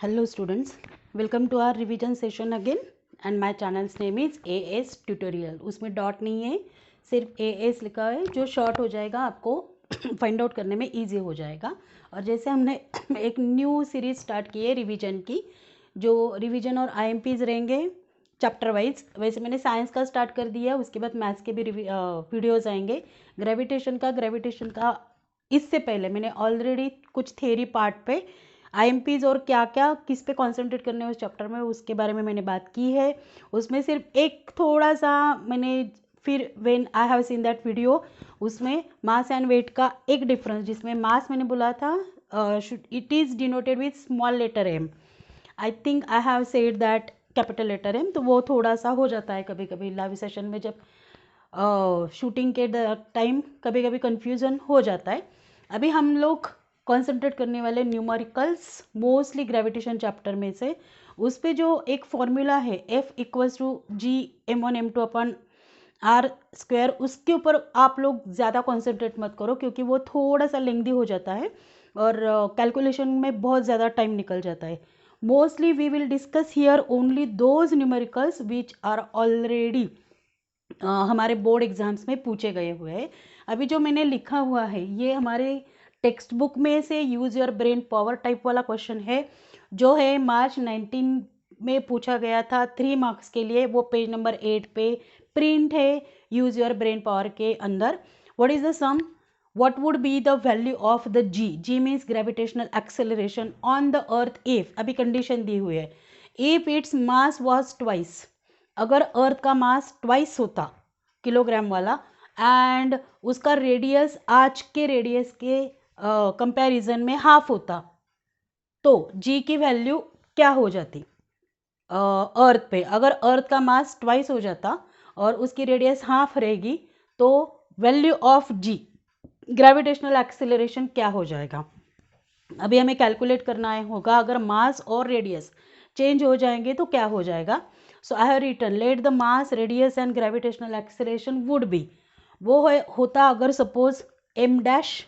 Hello students, welcome to our revision session again and my channel's name is AS Tutorial। उसमें dot नहीं है, सिर्फ AS लिखा है, जो शॉर्ट हो जाएगा आपको फाइंड आउट करने में इजी हो जाएगा। और जैसे हमने एक न्यू सीरीज स्टार्ट की है रिवीजन की, जो रिवीजन और IMPs रहेंगे चैप्टर वाइज। वैसे मैंने साइंस का स्टार्ट कर दिया, उसके बाद मैथ्स के भी वीडियोज़ आएंगे। ग्रेविटेशन का इससे पहले मैंने ऑलरेडी कुछ थ्योरी पार्ट पे IMPs और क्या क्या किस पे कॉन्सेंट्रेट करने उस चैप्टर में, उसके बारे में मैंने बात की है। उसमें सिर्फ एक थोड़ा सा मैंने फिर when I have seen that video, उसमें मास एंड वेट का एक डिफरेंस, जिसमें मास मैंने बोला था it is denoted with small letter m। I think I have said that capital letter m, तो वो थोड़ा सा हो जाता है कभी कभी लाइव सेशन में, जब शूटिंग के टाइम कभी कभी कन्फ्यूज़न हो जाता है। अभी हम लोग कॉन्सेंट्रेट करने वाले न्यूमेरिकल्स मोस्टली ग्रेविटेशन चैप्टर में से, उस पे जो एक फॉर्मूला है F equals to G m1 m2 upon r², उसके ऊपर आप लोग ज़्यादा कॉन्सेंट्रेट मत करो, क्योंकि वो थोड़ा सा लेंदी हो जाता है और कैलकुलेशन में बहुत ज़्यादा टाइम निकल जाता है। Mostly we will discuss here only those numericals which are already हमारे बोर्ड एग्जाम्स में पूछे गए हुए हैं। अभी जो मैंने लिखा हुआ है ये हमारे टेक्स्ट बुक में से use your brain power type वाला क्वेश्चन है, जो है मार्च 19 में पूछा गया था 3 मार्क्स के लिए। वो पेज नंबर 8 पे प्रिंट है यूज़ योर ब्रेन पावर के अंदर। What is the sum, what would be the value of the g means gravitational acceleration on the earth if, अभी कंडीशन दी हुई है, if its mass was twice, अगर अर्थ का मास twice होता kilogram वाला and उसका रेडियस आज के रेडियस के कंपैरिजन में हाफ होता, तो जी की वैल्यू क्या हो जाती अर्थ पे। अगर अर्थ का मास ट्वाइस हो जाता और उसकी रेडियस हाफ रहेगी, तो value of g gravitational acceleration क्या हो जाएगा। अभी हमें कैलकुलेट करना होगा, अगर मास और रेडियस चेंज हो जाएंगे तो क्या हो जाएगा। So I have written let the mass radius and gravitational acceleration would be, वो होता अगर suppose m dash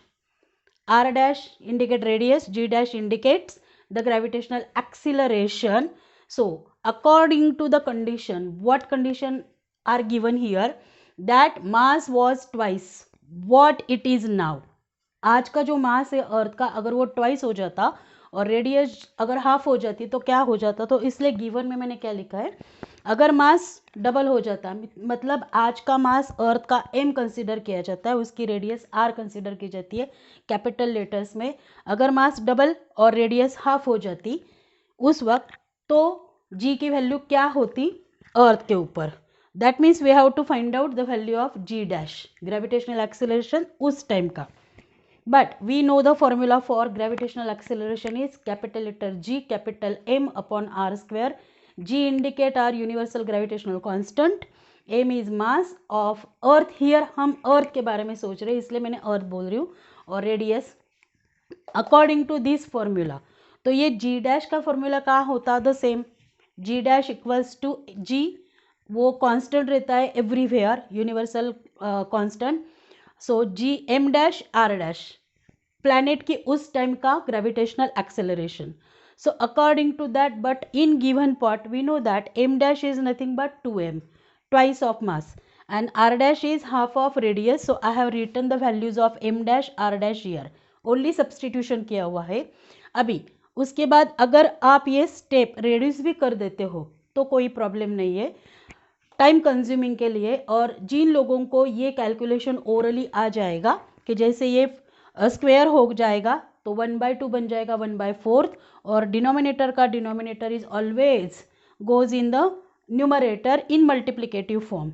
r dash indicate radius, g dash indicates the gravitational acceleration. So according to the condition, what condition are given here, that mass was twice what it is now। आज का जो मास है अर्थ का, अगर वो twice हो जाता और रेडियस अगर हाफ हो जाती तो क्या हो जाता। तो इसलिए गिवन में मैंने क्या लिखा है, अगर मास डबल हो जाता, मतलब आज का मास अर्थ का m कंसीडर किया जाता है, उसकी रेडियस r कंसीडर की जाती है कैपिटल लेटर्स में। अगर मास डबल और रेडियस हाफ हो जाती उस वक्त, तो g की वैल्यू क्या होती अर्थ के ऊपर। That means we have to find out the value of g dash gravitational acceleration उस टाइम का। But we know the formula for gravitational acceleration is capital letter G, capital M upon R square. G indicate our universal gravitational constant, M is mass of earth। here हम earth के बारे में सोच रहे हैं, इसलिए मैंने earth बोल रही हूँ, और radius according to this formula. तो ये G डैश का फॉर्मूला क्या होता, the same, G dash equals to G, वो कांस्टेंट रहता है everywhere, universal constant. So G m dash r dash planet की उस टाइम का gravitational acceleration. So according to that, but in given part we know that m dash is nothing but 2m, twice of mass, and r dash is half of radius. So I have written the values of m dash r dash here, only substitution किया हुआ है। अभी उसके बाद अगर आप ये step reduce भी कर देते हो तो कोई प्रॉब्लम नहीं है टाइम कंज्यूमिंग के लिए। और जिन लोगों को ये कैलकुलेशन ओरली आ जाएगा कि जैसे ये स्क्वायर हो जाएगा तो 1/2 बन जाएगा 1/4, और डिनोमिनेटर का denominator is always goes in the numerator in multiplicative form.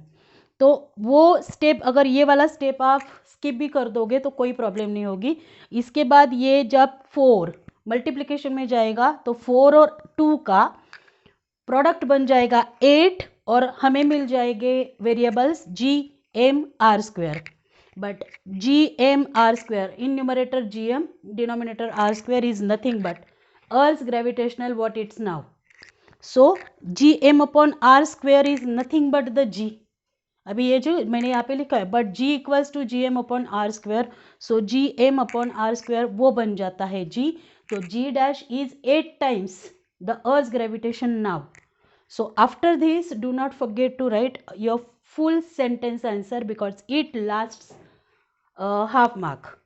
तो वो स्टेप, अगर ये वाला स्टेप आप स्किप भी कर दोगे तो कोई प्रॉब्लम नहीं होगी। इसके बाद ये जब 4 मल्टीप्लिकेशन में जाएगा तो 4 और 2 का प्रोडक्ट बन जाएगा 8, और हमें मिल जाएंगे variables g m r square. but g m r square in numerator gm, denominator r square is nothing but earth's gravitational what it's now. so g m upon r square is nothing but the g, अभी ये जो मैंने यहाँ पे लिखा है, but g equals to G M upon R square. So G M upon R square वो बन जाता है g, तो g dash is 8 times the earth's gravitation now. So after this, do not forget to write your full sentence answer because it lasts half mark.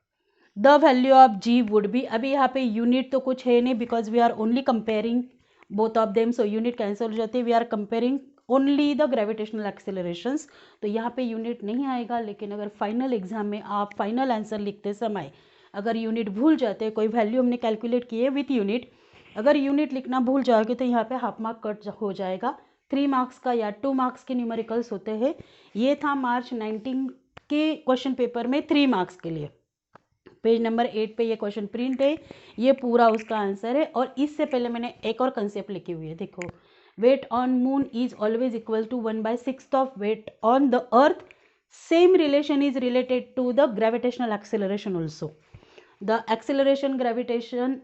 The value of g would be, अभी यहाँ पे unit तो कुछ है नहीं because we are only comparing both of them, so unit cancel हो जाती है. We are comparing only the gravitational accelerations, तो यहाँ पे यूनिट नहीं आएगा. लेकिन अगर फाइनल एग्जाम में आप फाइनल आंसर लिखते समय अगर यूनिट भूल जाते हैं, कोई वैल्यू हमने कैलकुलेट की है विथ यूनिट, अगर यूनिट लिखना भूल जाओगे तो यहाँ पे हाफ मार्क कट हो जाएगा. 3 मार्क्स का या 2 मार्क्स के न्यूमेरिकल्स होते हैं. ये था मार्च 19 के क्वेश्चन पेपर में 3 मार्क्स के लिए. पेज नंबर 8 पे ये क्वेश्चन प्रिंट है, ये पूरा उसका आंसर है. और इससे पहले मैंने एक और कंसेप्ट लिखी हुई है, देखो. Weight on moon is always equal to 1/6 of weight on the earth. Same relation is related to the gravitational acceleration also. The acceleration gravitation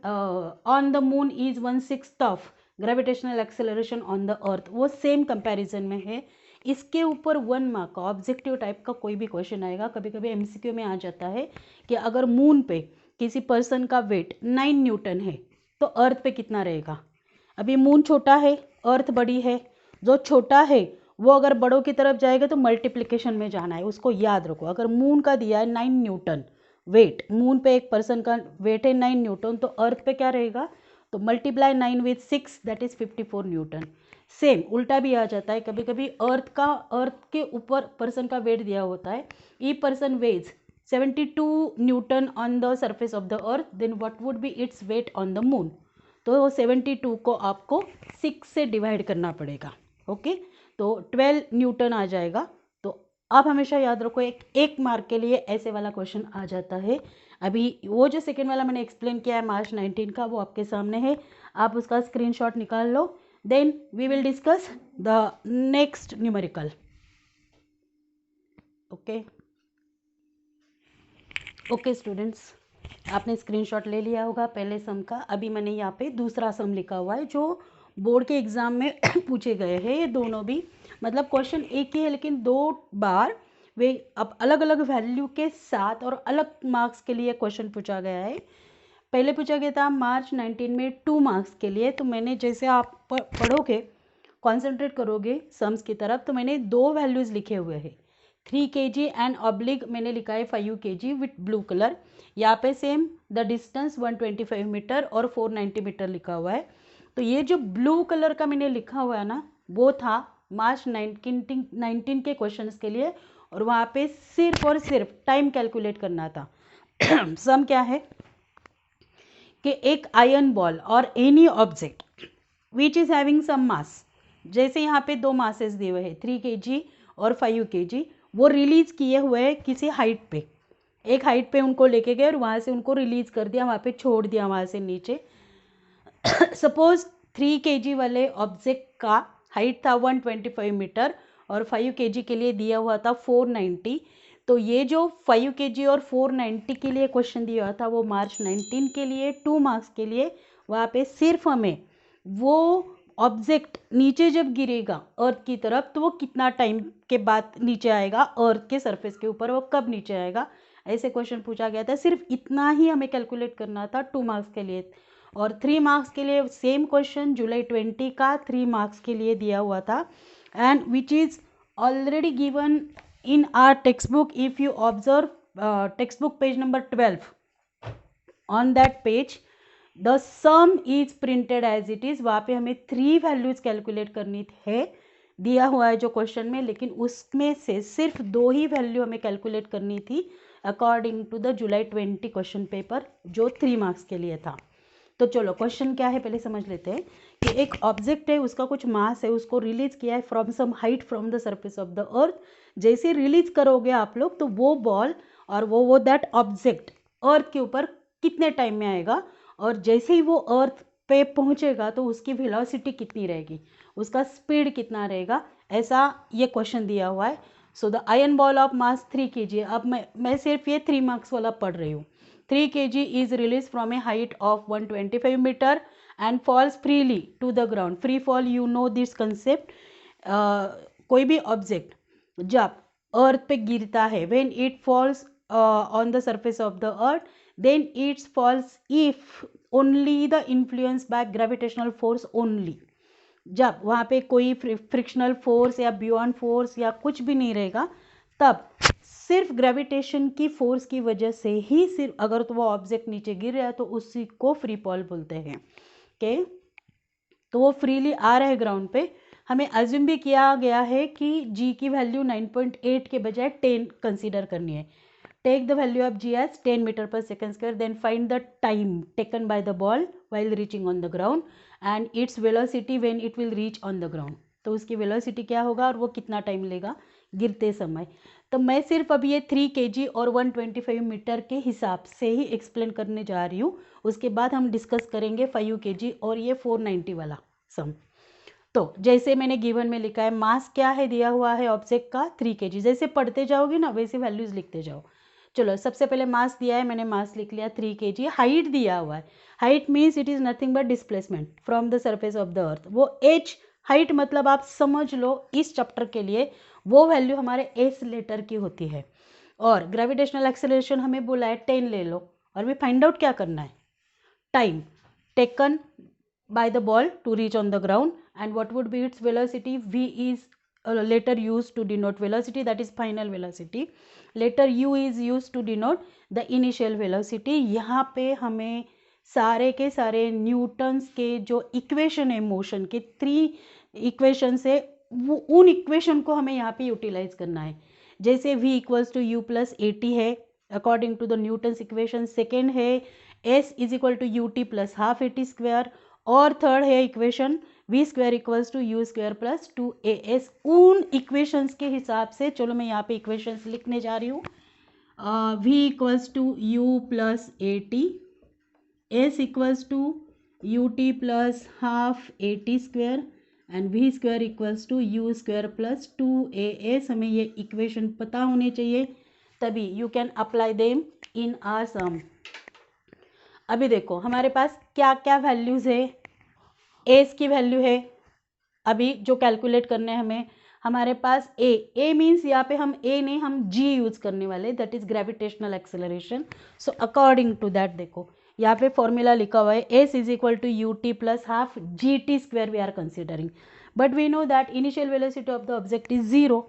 on the moon is 1/6 of gravitational acceleration on the earth. वो same comparison में है. इसके ऊपर 1 mark का objective type का कोई भी question आएगा. कभी कभी एमसीक्यू में आ जाता है कि अगर मून पे किसी पर्सन का वेट 9 न्यूटन है तो अर्थ पे कितना रहेगा. अभी मून छोटा है, अर्थ बड़ी है. जो छोटा है वो अगर बड़ों की तरफ जाएगा तो मल्टीप्लिकेशन में जाना है, उसको याद रखो. अगर मून का दिया है 9 न्यूटन वेट, मून पे एक पर्सन का वेट है 9 न्यूटन, तो अर्थ पे क्या रहेगा, तो multiply 9 with 6 that is 54 Newton. Same उल्टा भी आ जाता है. कभी कभी अर्थ के ऊपर पर्सन का वेट दिया होता है. A person weighs 72 newton on the surface of the earth, then what would be its weight on the moon. तो 72 को आपको 6 से डिवाइड करना पड़ेगा. ओके, तो 12 न्यूटन आ जाएगा. तो आप हमेशा याद रखो, एक मार्क के लिए ऐसे वाला क्वेश्चन आ जाता है. अभी वो जो सेकेंड वाला मैंने एक्सप्लेन किया है मार्च 19 का, वो आपके सामने है. आप उसका स्क्रीनशॉट निकाल लो. Then we will discuss the next numerical. Okay students, आपने स्क्रीनशॉट ले लिया होगा पहले सम का. अभी मैंने यहाँ पे दूसरा सम लिखा हुआ है जो बोर्ड के एग्जाम में पूछे गए हैं. ये दोनों भी मतलब क्वेश्चन एक ही है लेकिन 2 बार वे अब अलग अलग वैल्यू के साथ और अलग मार्क्स के लिए क्वेश्चन पूछा गया है. पहले पूछा गया था मार्च 19 में 2 मार्क्स के लिए. तो मैंने जैसे आप पढ़ोगे, कॉन्सेंट्रेट करोगे सम्स की तरफ, तो मैंने 2 वैल्यूज़ लिखे हुए हैं. 3 kg एंड ऑब्लिक मैंने लिखा है 5 kg विथ ब्लू कलर. यहाँ पे सेम द डिस्टेंस 125 मीटर और 490 मीटर लिखा हुआ है. तो ये जो ब्लू कलर का मैंने लिखा हुआ है ना, वो था मार्च 19 के क्वेश्चंस के लिए. और वहाँ पे सिर्फ और सिर्फ टाइम कैलकुलेट करना था. सम क्या है कि एक आयरन बॉल और any object which is having some mass, जैसे यहाँ पे 2 मासेस दिए हुए हैं 3 kg और 5 kg, वो रिलीज किए हुए हैं किसी हाइट पे. एक हाइट पे उनको लेके गए और वहाँ से उनको रिलीज कर दिया, वहाँ पे छोड़ दिया वहाँ से नीचे. सपोज 3 kg वाले ऑब्जेक्ट का हाइट था 125 मीटर और 5 kg के लिए दिया हुआ था 490. तो ये जो 5 kg और 490 के लिए क्वेश्चन दिया हुआ था वो मार्च 19 के लिए 2 मार्क्स के लिए. वहाँ पे सिर्फ हमें वो ऑब्जेक्ट नीचे जब गिरेगा अर्थ की तरफ तो वो कितना टाइम के बाद नीचे आएगा अर्थ के सरफेस के ऊपर, वो कब नीचे आएगा, ऐसे क्वेश्चन पूछा गया था. सिर्फ इतना ही हमें कैलकुलेट करना था 2 मार्क्स के लिए. और 3 मार्क्स के लिए सेम क्वेश्चन जुलाई 20 का 3 मार्क्स के लिए दिया हुआ था. And which is already given in our textbook. If you observe textbook page number 12, on that page the sum is printed as it is. वहाँ पे हमें 3 वैल्यूज कैलकुलेट करनी है, दिया हुआ है जो क्वेश्चन में, लेकिन उसमें से सिर्फ 2 ही वैल्यू हमें कैलकुलेट करनी थी according to the July 20 question paper जो 3 मार्क्स के लिए था. तो चलो क्वेश्चन क्या है पहले समझ लेते हैं. कि एक ऑब्जेक्ट है, उसका कुछ मास है, उसको रिलीज किया है from some height from the surface of the earth. जैसे रिलीज करोगे आप लोग तो वो बॉल और वो दैट ऑब्जेक्ट अर्थ के ऊपर कितने टाइम में आएगा, और जैसे ही वो अर्थ पे पहुंचेगा तो उसकी वेलोसिटी कितनी रहेगी, उसका स्पीड कितना रहेगा, ऐसा ये क्वेश्चन दिया हुआ है. So the iron ball of mass 3 kg. अब मैं सिर्फ ये 3 मार्क्स वाला पढ़ रही हूँ. 3 kg is released from a height of 125 meter and falls freely to the ground. Free fall, you know this concept. कोई भी ऑब्जेक्ट जब अर्थ पे गिरता है, when it falls on the surface of the earth, then it's falls if only the influence by gravitational force only. जब वहाँ पे कोई फ्रिक्शनल फोर्स या बियॉन्ड फोर्स या कुछ भी नहीं रहेगा, तब सिर्फ ग्रेविटेशन की फोर्स की वजह से ही, सिर्फ अगर तो वो ऑब्जेक्ट नीचे गिर रहा है तो उसी को फ्री फॉल बोलते हैं। ओके, तो वो फ्रीली आ रहा है ग्राउंड पे। हमें अज्यूम भी किया गया है कि जी की वैल्यू 9.8 के बजाय 10 कंसीडर करनी है। Take the value of g as 10 metre per second square, then find the time taken by the ball while reaching on the ground and its velocity when it will reach on the ground। तो उसकी velocity क्या होगा और वो कितना time लेगा गिरते समय। तो मैं सिर्फ अभी ये 3 kg और 125 मीटर के हिसाब से ही एक्सप्लेन करने जा रही हूँ। उसके बाद हम डिस्कस करेंगे 5 kg और ये 490 वाला सम। तो जैसे मैंने गिवन में लिखा है, मास क्या है दिया हुआ है ऑब्जेक्ट का 3 kg। जैसे पढ़ते जाओगे ना वैसे वैल्यूज लिखते जाओ। चलो सबसे पहले मास दिया है, मैंने मास लिख लिया 3 kg। हाइट दिया हुआ है, height means it is nothing but displacement from the surface of the earth. वो एच हाइट मतलब आप समझ लो इस चैप्टर के लिए वो वैल्यू हमारे एस लेटर की होती है। और ग्रेविटेशनल एक्सेलरेशन हमें बोला है 10 ले लो, और भी फाइंड आउट क्या करना है, time taken by the ball to reach on the ground and what would be its velocity। v is letter used to denote velocity, that is final velocity। letter u is used to denote the initial velocity। यहाँ पे हमें सारे के सारे Newton's के जो equation है motion के 3 इक्वेशन से, वो उन इक्वेशन को हमें यहाँ पे यूटिलाइज करना है। जैसे v equals to u plus a t है according to the Newton's equation. Second है s is equal to U T plus half a t square. और थर्ड है equation v square equals to u square plus 2as। उन equations के हिसाब से, चलो मैं यहाँ पे इक्वेशंस लिखने जा रही हूँ। v equals to u plus a t, s equals to U T plus half a t square and v square equals to u square plus 2as। हमें ये इक्वेशन पता होने चाहिए, तभी you can apply them in our sum. अभी देखो हमारे पास क्या क्या वैल्यूज है। एस की वैल्यू है अभी जो कैलकुलेट करने हैं हमें, हमारे पास ए मीन्स यहाँ पे हम ए नहीं, हम जी यूज करने वाले, that is gravitational acceleration. So according to that देखो यहाँ पे फॉर्मूला लिखा हुआ है, S is equal to U T plus half G T square we are considering, but we know that initial velocity of the object is 0।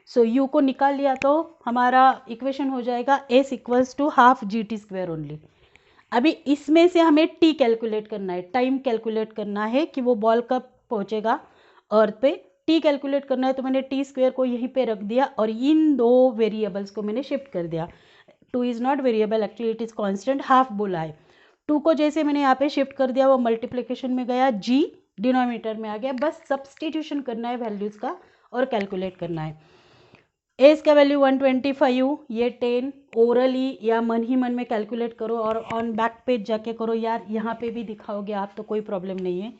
So U को निकाल लिया तो हमारा इक्वेशन हो जाएगा S equals to half G T square only. अभी इसमें से हमें टी कैलकुलेट करना है, टाइम कैलकुलेट करना है कि वो बॉल कब पहुंचेगा अर्थ पे। टी कैलकुलेट करना है तो मैंने टी स्क्वायर को यहीं पे रख दिया और इन दो वेरिएबल्स को मैंने शिफ्ट कर दिया। 2 is not variable, actually it is constant, half बोला है। 2 को जैसे मैंने यहाँ पे शिफ्ट कर दिया वो मल्टीप्लिकेशन में गया, जी डिनोमिनेटर में आ गया। बस सब्सटीट्यूशन करना है वैल्यूज़ का और कैलकुलेट करना है। एस का वैल्यू 125, ये 10 ओरली या मन ही मन में कैलकुलेट करो और ऑन बैक पेज जाके करो यार, यहाँ पे भी दिखाओगे आप तो कोई प्रॉब्लम नहीं है।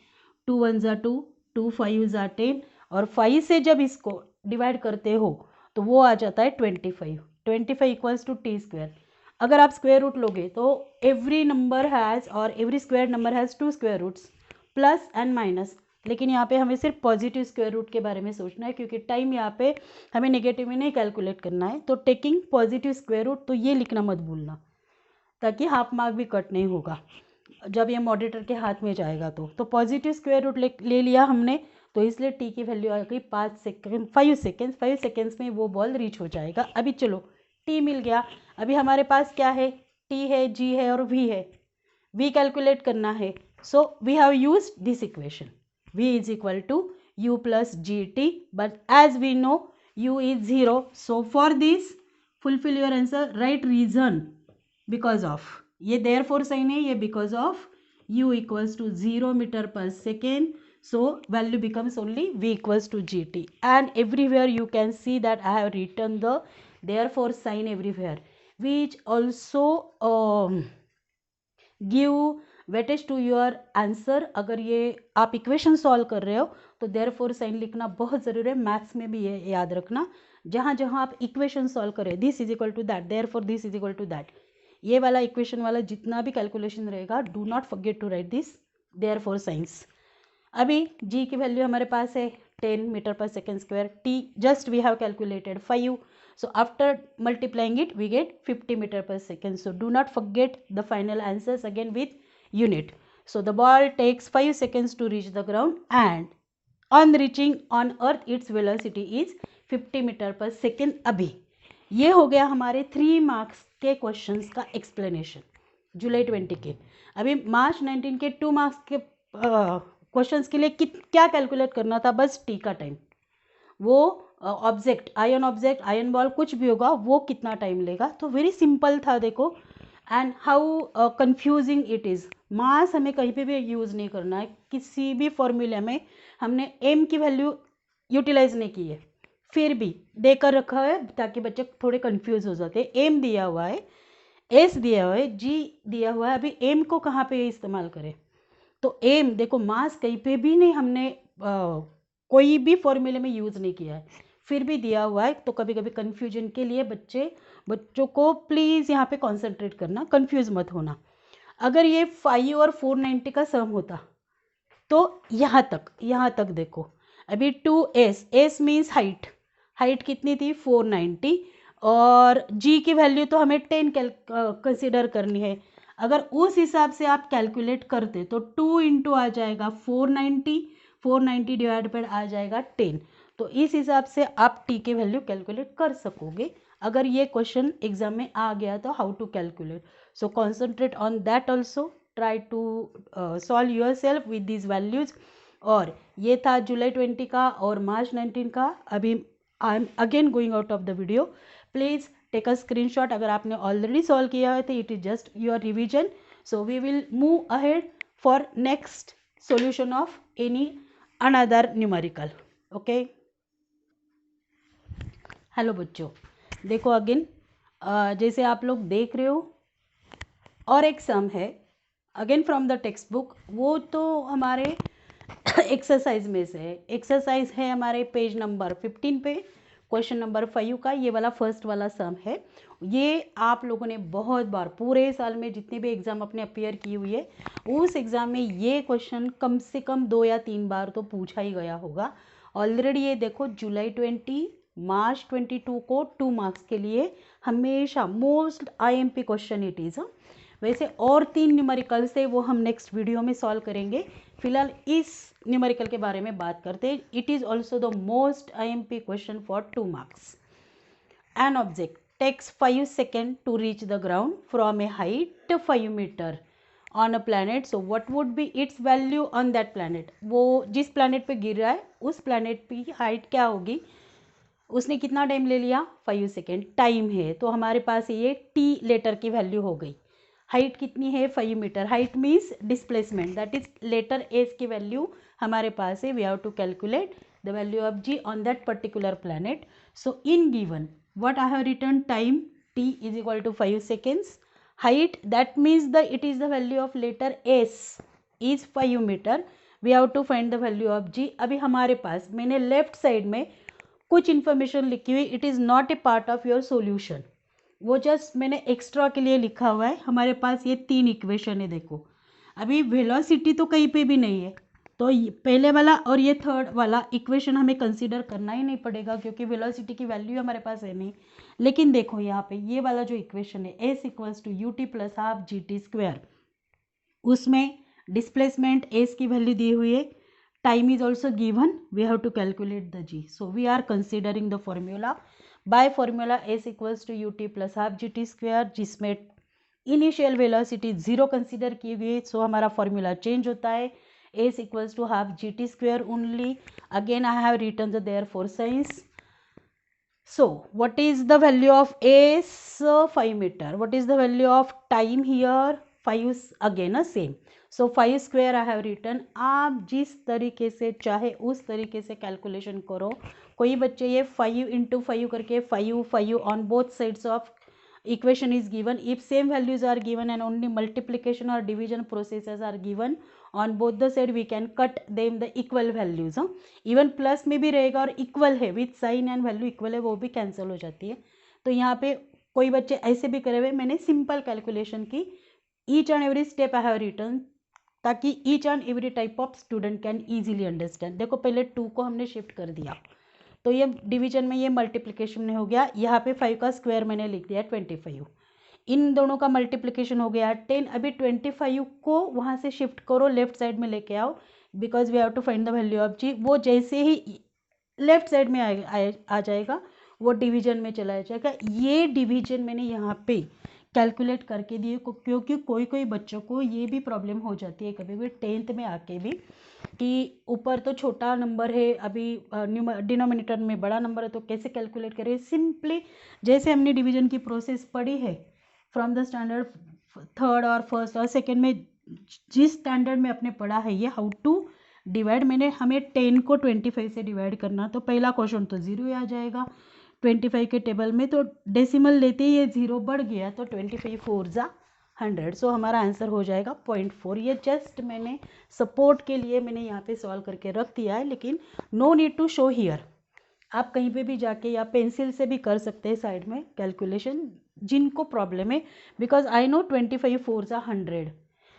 2 1 ज़ा 2, 2 5 ज़ा 10 और 5 से जब इसको डिवाइड करते हो तो वो आ जाता है 25। 25 इक्वल्स टू टी स्क्वायर। अगर आप स्क्वायर रूट लोगे तो एवरी नंबर हैज़ और every square number has 2 square roots plus and minus, लेकिन यहाँ पे हमें सिर्फ पॉजिटिव स्क्वायर रूट के बारे में सोचना है क्योंकि टाइम यहाँ पे हमें नेगेटिव में नहीं कैलकुलेट करना है। तो टेकिंग पॉजिटिव स्क्वायर रूट, तो ये लिखना मत भूलना ताकि हाफ मार्क भी कट नहीं होगा जब ये मॉडरेटर के हाथ में जाएगा। तो पॉजिटिव स्क्वायर रूट ले लिया हमने, तो इसलिए टी की वैल्यू आ गई 5 सेकेंड्स में वो बॉल रीच हो जाएगा। अभी चलो टी मिल गया, अभी हमारे पास क्या है, टी है, जी है और वी है। वी कैलकुलेट करना है, so we have use this equation, v is equal to u plus gt, but as we know u is 0, so for this fulfill your answer, write reason because of, ये therefore sign है, ये because of u equals to 0 meter per second, so value becomes only v equals to gt, and everywhere you can see that I have written the therefore sign everywhere, which also give weightage to your answer. अगर ये आप equation solve कर रहे हो तो therefore sign लिखना बहुत ज़रूरी है। मैथ्स में भी ये याद रखना, जहाँ जहाँ आप इक्वेशन सॉल्व करें, this is equal to that, therefore this is equal to that, ये वाला इक्वेशन वाला जितना भी कैलकुलेशन रहेगा, do not forget to write this therefore science. अभी जी की वैल्यू हमारे पास है 10 metre per second square, T just we have calculated 5, So after multiplying it, we get 50 meter per second. So do not forget the final answers again with unit. So the ball takes 5 seconds to reach the ground, and on reaching on earth its velocity is 50 metre per second. अभी ये हो गया हमारे 3 marks के questions का explanation जुलाई 20 के. अभी मार्च 19 के 2 मार्क्स के क्वेश्चंस के लिए क्या कैलकुलेट करना था? बस टी का टाइम. वो ऑब्जेक्ट, आयन बॉल कुछ भी होगा, वो कितना टाइम लेगा. तो वेरी सिंपल था देखो. And how confusing it is. मास हमें कहीं पे भी यूज़ नहीं करना है. किसी भी फॉर्मूले में हमने एम की वैल्यू यूटिलाइज नहीं की है, फिर भी देकर रखा है ताकि बच्चे थोड़े कंफ्यूज हो जाते हैं. एम दिया हुआ है, एस दिया हुआ है, जी दिया हुआ है. अभी एम को कहाँ पे इस्तेमाल करें? तो एम देखो, मास कहीं पे भी नहीं हमने कोई भी फॉर्मूले में यूज़ नहीं किया है, फिर भी दिया हुआ है. तो कभी कभी कन्फ्यूजन के लिए बच्चों को प्लीज़ यहाँ पे कॉन्सेंट्रेट करना, कंफ्यूज मत होना. अगर ये 5 और 490 का सम होता तो यहाँ तक देखो. अभी 2s, एस मीन्स हाइट कितनी थी? 490. और g की वैल्यू तो हमें 10 कंसिडर करनी है. अगर उस हिसाब से आप कैलकुलेट करते तो 2 इंटू आ जाएगा 490 डिवाइड पर आ जाएगा 10. तो इस हिसाब से आप t की वैल्यू कैलकुलेट कर सकोगे. अगर ये क्वेश्चन एग्जाम में आ गया तो how to calculate. So concentrate on that also. Try to solve yourself with this values. और ये था जुलाई 20 का और मार्च 19 का. अभी I am again going out of the video. Please take a screenshot. अगर आपने ऑलरेडी सॉल्व किया है तो it is just your revision. So we will move ahead for next solution of any another numerical. Okay. Hello बच्चों, देखो again जैसे आप लोग देख रहे हो और एक सम है again from the text book. वो तो हमारे एक्सरसाइज में से है. एक्सरसाइज है हमारे पेज नंबर 15 पे, क्वेश्चन नंबर 5 का. ये वाला फर्स्ट वाला सम है. ये आप लोगों ने बहुत बार पूरे साल में जितने भी एग्ज़ाम अपने अपियर की हुई है, उस एग्ज़ाम में ये क्वेश्चन कम से कम 2 या 3 बार तो पूछा ही गया होगा. ऑलरेडी ये देखो जुलाई 20, मार्च 22 को 2 मार्क्स के लिए हमेशा most IMP question it is. वैसे और 3 न्यूमेरिकल से वो हम नेक्स्ट वीडियो में सॉल्व करेंगे. फिलहाल इस न्यूमेरिकल के बारे में बात करते हैं. It is also the most IMP question for 2 marks. An object takes 5 seconds to reach the ground from a height 5 meter on a planet. So what would be its value on that planet? वो जिस planet पे गिर रहा है उस planet की height क्या होगी? उसने कितना टाइम ले लिया? 5 सेकेंड टाइम है. तो हमारे पास ये t लेटर की वैल्यू हो गई. हाइट कितनी है? 5 metre. Height means displacement, that is letter S की वैल्यू हमारे पास है. We have to calculate the value of G on that particular planet. So in given what I have written, time t is equal to 5 seconds. Height, that means it is the value of letter s is 5 meter. We have to find the value of g. अभी हमारे पास मैंने left side में कुछ information लिखी हुई. It is not a part of your solution. वो just मैंने extra के लिए लिखा हुआ है. हमारे पास ये 3 इक्वेशन है. देखो अभी वेलोसिटी तो कहीं पे भी नहीं है, तो पहले वाला और ये थर्ड वाला इक्वेशन हमें कंसीडर करना ही नहीं पड़ेगा क्योंकि वेलोसिटी की वैल्यू हमारे पास है नहीं. लेकिन देखो यहाँ पे ये वाला जो इक्वेशन है S equals to U T plus half G T square, उसमें डिस्प्लेसमेंट एस की वैल्यू दी हुई है. Time is also given. We have to calculate the G. So we are considering the formula. By formula S equals to U T plus half G T square, जिसमें initial velocity 0 consider की हुई है. सो हमारा formula change होता है. S equals to half gt square only. Again I have written the therefore signs. So what is the value of S? 5 meter. What is the value of time here? 5 again same. So 5 square I have written. आप जिस तरीके से चाहे उस तरीके से calculation करो. कोई बच्चे ये 5 into 5 करके 5 on both sides of equation is given. If same values are given and only multiplication or division processes are given on both the side, we can cut them the equal values. Even plus में भी रहेगा और equal है with sign and value equal है, वो भी cancel हो जाती है. तो यहाँ पे कोई बच्चे ऐसे भी करे हुए. मैंने सिंपल कैलकुलेशन की. Each and every step I have written ताकि each and every type of student can easily understand. देखो पहले 2 को हमने शिफ्ट कर दिया तो ये डिवीजन में ये मल्टीप्लिकेशन में हो गया। यहाँ पे 5 का स्क्वायर मैंने लिख दिया 25, इन दोनों का मल्टीप्लिकेशन हो गया 10। अभी 25 को वहाँ से शिफ्ट करो, लेफ्ट साइड में लेके आओ, because we have to find the value of g. वो जैसे ही लेफ्ट साइड में आ जाएगा वो डिवीजन में चला जाएगा। ये डिवीजन मैंने यहाँ पे कैलकुलेट करके दिए, क्योंकि कोई कोई बच्चों को ये भी प्रॉब्लम हो जाती है कभी भी 10th में आके भी, कि ऊपर तो छोटा नंबर है, अभी डिनोमिनेटर में बड़ा नंबर है, तो कैसे कैलकुलेट करें। सिंपली जैसे हमने डिवीजन की प्रोसेस पढ़ी है फ्रॉम द स्टैंडर्ड 3rd और 1st और 2nd में, जिस स्टैंडर्ड में आपने पढ़ा है ये हाउ टू डिवाइड, मैंने हमें 10 को 25 से डिवाइड करना, तो पहला क्वेश्चन तो 0 आ जाएगा 25 के टेबल में, तो डेसिमल लेते ही ये 0 बढ़ गया, तो 25 4 जा 100, सो हमारा आंसर हो जाएगा 0.4। ये जस्ट मैंने सपोर्ट के लिए मैंने यहाँ पे सॉल्व करके रख दिया है, लेकिन no need to show here. आप कहीं पे भी जाके या पेंसिल से भी कर सकते हैं साइड में कैलकुलेशन, जिनको प्रॉब्लम है, बिकॉज आई नो 25 4 जा 100,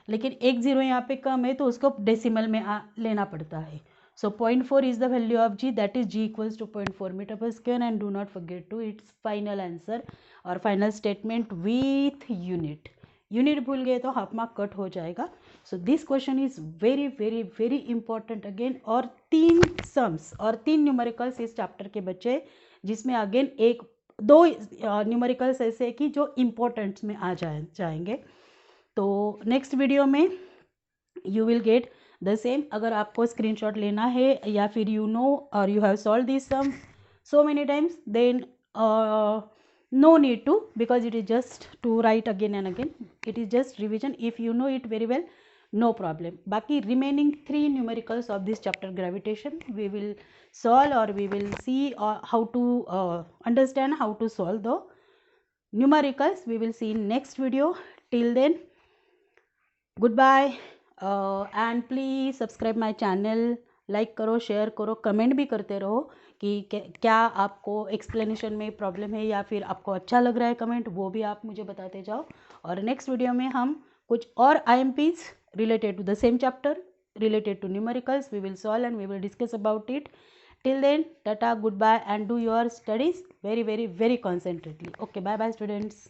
लेकिन एक 0 यहाँ पे कम है तो उसको डेसिमल में लेना पड़ता है। So 0.4 is the value of G, that is G equals to 0.4 meter per square, and do not forget to its final answer or final statement with unit. Unit भूल गए तो हाफ मार्क कट हो जाएगा। So this question is very very very important again, और 3 sums और 3 numericals इस chapter के बच्चे, जिसमें अगेन 1-2 न्यूमेरिकल्स ऐसे कि जो इम्पोर्टेंट्स में आ जाएंगे। तो नेक्स्ट वीडियो में you will get the same. अगर आपको स्क्रीनशॉट लेना है या फिर यू नो और you have solve this sum so many times, then no need to, because it is just to write again and again, it is just revision. If you know it very well, no problem. बाकी remaining 3 numericals of this chapter gravitation we will solve, or we will see how to understand how to solve the numericals. We will see in next video. Till then, goodbye, and please subscribe my channel. Like करो, share करो, comment भी करते रहो कि क्या आपको explanation में problem है या फिर आपको अच्छा लग रहा है कमेंट, वो भी आप मुझे बताते जाओ। और नेक्स्ट वीडियो में हम कुछ और IMPs related to the same chapter, related to numericals, we will solve and we will discuss about it. Till then, tata, goodbye, and do your studies very very very concentrately. Okay, bye bye students.